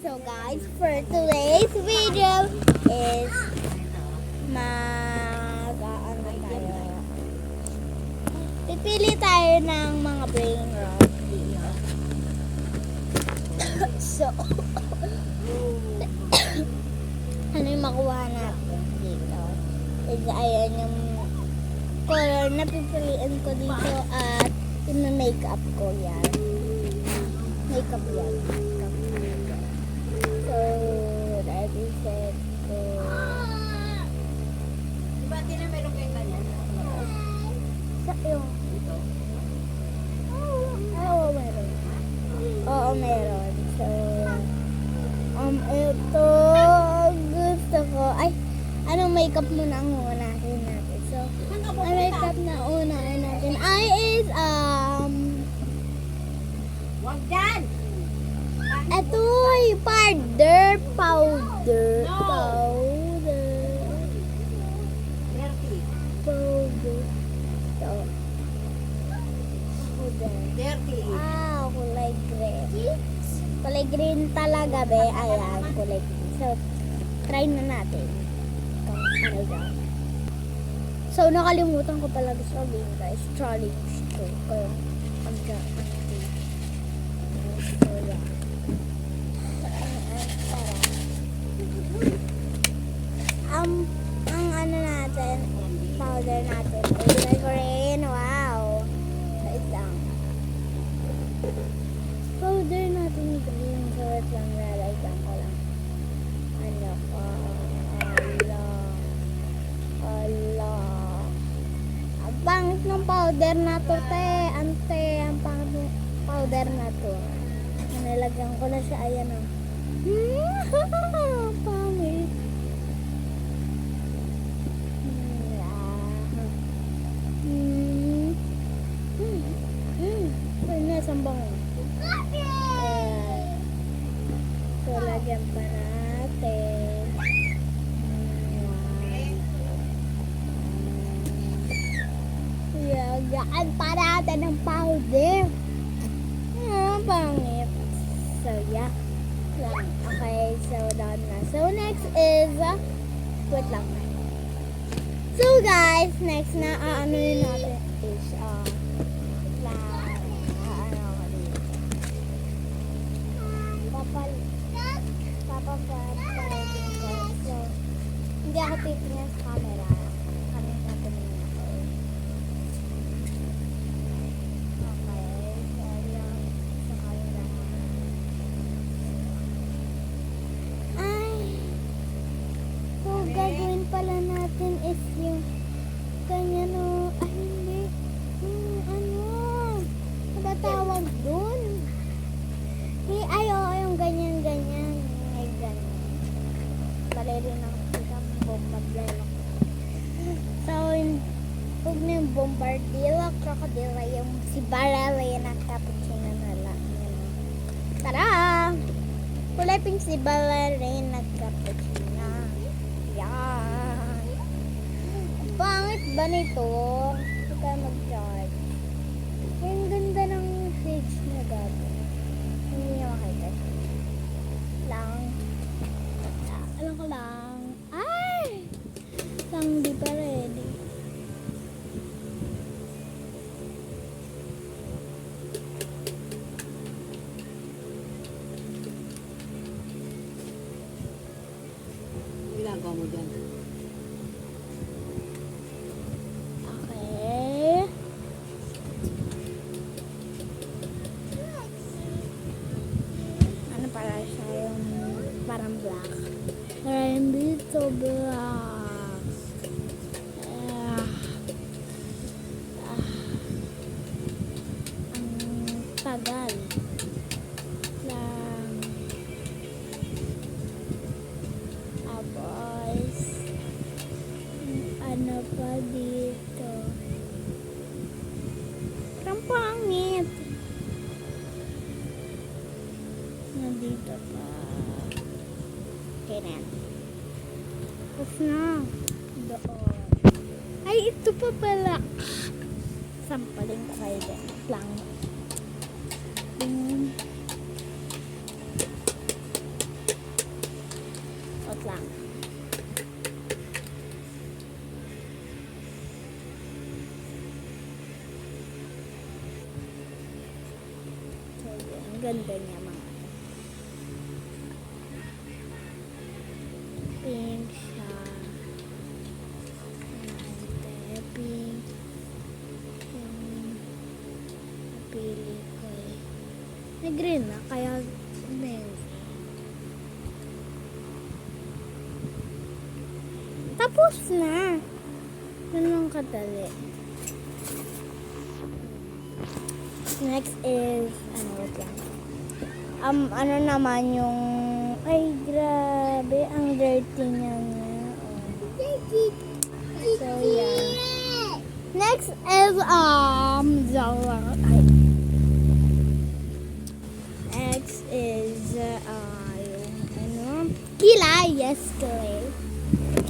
So guys, for today's video is ano tayo. Pipili tayo ng mga brain rot dito. So, ano yung makuha natin dito? Is ayan yung color na pipiliin ko dito at yung makeup ko yan. Makeup yan. So, ready, set, go. Diba din na meron kayong ganyan? Sa yung Oo, meron. Oo, meron. So, ito, gusto ko. Ay, anong makeup muna ang unahin natin? So, ang makeup na unahin natin ay is, Wag dyan! ito ay powder. No. Dirty. Powder. So, powder. Dirty. Kulay green. Kulay green talaga, be. Ayan, kulay green. So, try na natin. So, nakalimutan ko pala sabihin, guys. Challenge to. Kaya, so, yeah. Ang ano natin, powder natin, kulay green. Wow. Wait lang. Powder natin green. So, wait lang, lalagyan ko lang. Ano ko? Ala. Ang pangit ng powder na to, te. Ante, ang pangit ng powder na to. Nalagyan ko na siya, ayan o. Pangit. Sambang. So, lagyan pa natin. Lagyan pa natin ng powder. Pangit. So, yeah. Okay, so done na. So, next is, wait lang. So, guys, next na, ano yun natin is, So, hindi ako titingnan sa camera. Kami natin yun ako. Okay. So, yan. Sa camera. Ay. So, gagawin pala natin is yung ganyan o. Ay, hindi. Ano? Ano ba tawag dun? Ay, oo, yung ganyan-ganyan. Ay, ganyan. Rin ang bombardilo. So, huwag na yung bombardilo, crocodile, yung si Barela yung nagkapuchino na lang. Tara! Kulay pink si Barela yung nagkapuchino. Yan! Ang pangit ba nito? Hindi ka mag-charge. Ang ganda ng page na gabi. Hindi niya makita. Alam ko lang. Ay! Lang di pa ready. Ginagawa mo dyan. Okay. Ano para siya yung parang black. Parang dito black. Ang tagal lang. Tapos ano pa dito? Parang pangit. Nandito pa. Okay na yan. Tapos na. Doon. Ay, ito pa pala. Sampaling ko kayo din. Lang. ganda niya mga. Pink siya. Ante, pink. Napili ko eh. May green na, kaya navy. Tapos na. Yun lang kadali. Next is, wait lang. Ano naman yung, ay, grabe, ang dirty niya nga. So, yeah. Next is, next is, yung, kilay. Yes, kilay.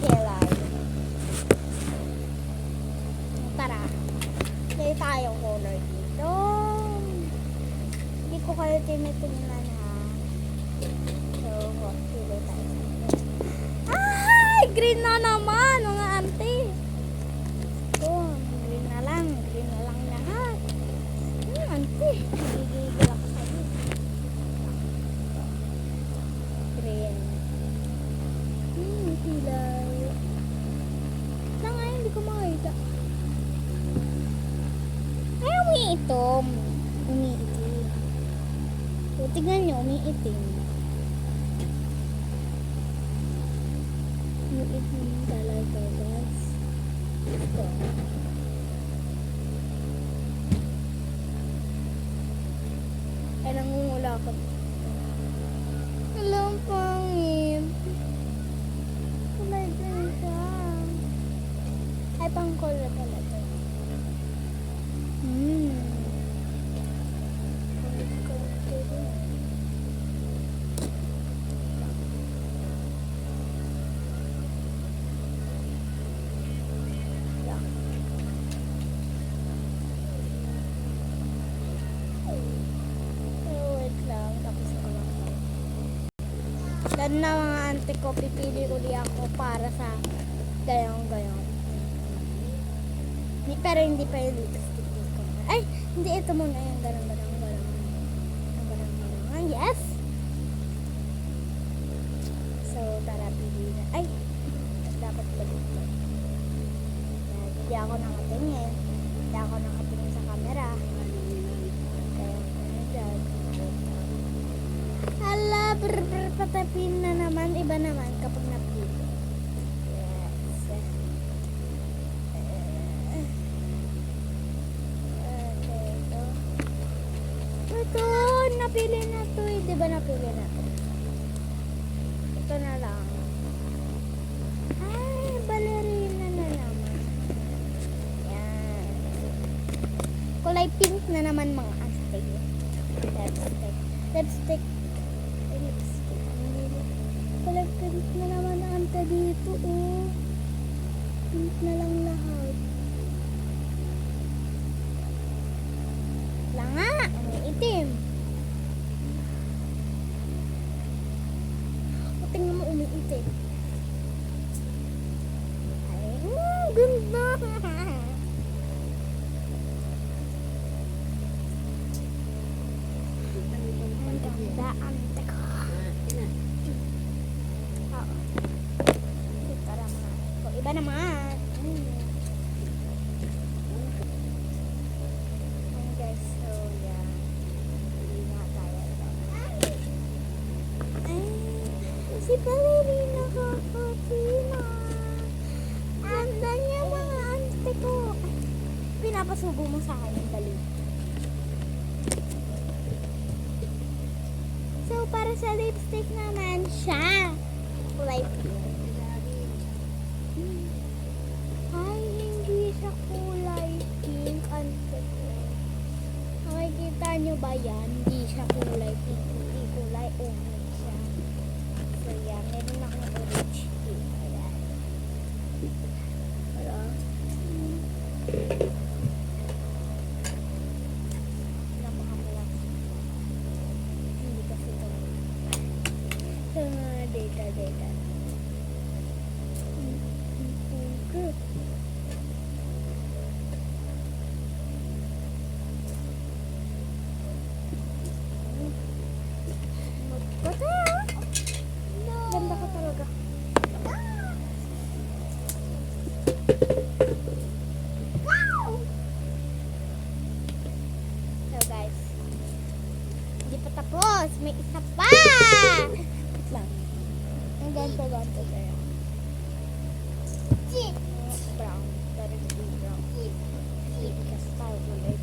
Kilay. Tara. Play tayo color dito. Hindi ko kayo tinitingnan ha. So, pili tayo. Ay! Green na naman, mga ante. Ito, green na lang. Green na lang lahat. Ante. Nagigigil ako sa'yo. Green. Pilay. Saan nga hindi ko makita? Ay, umiitom. Umiitim. So, tignan nyo, umiitim. Umiitim talaga, guys. Ito. Ay, nangungula ko. Alam, pangit. Kulay din siya. Ay, pang color pala ito. Lalo na mga ante ko, pipili ko di ako para sa gayong-gayong. Pero hindi pa yung lipstick ko. Ay, hindi, ito muna yung garang-garang. Yes! So, tara, pili na. Ay, dapat ba dito? Hindi ako nakatingin. Hindi ako nakatingin sa camera. Kaya, ano dyan? Hala, patapin na naman. Iba naman kapag napili. Yes. Ito, napili na to eh. Diba napili na to? Ito na lang. Ay, ballerina na naman. Yan. Kulay pink na naman mga ante. Lipstick. Kulay pink na naman ang ante dito, oh. Pink na lang lahat. Wala nga, may itim. O, tingnan mo, umiitim. Ay, ganda. Ang ganda, ante ko. Oo. Ito naman. So, iba naman. And guys, so yeah. Hindi na tayo. Ay, si ballerina kakapina. Anda niya mga ante ko. Pinapasubo mo sa akin yung dali. So, para sa lipstick naman siya. Kulay pink. Ay, hindi siya kulay pink. Ante ko. Makikita nyo ba yan? Hindi siya kulay pink. Hindi kulay orange siya. So, yan. Meron akong orange pink. Ayan. Wala. Napakamulat. Hindi kasi ito. So, mga data. Good. pa tapos. May isa pa! Wait lang. Ang ganto-ganto tayo. Brown. Better to be brown. Kasi tayo kulay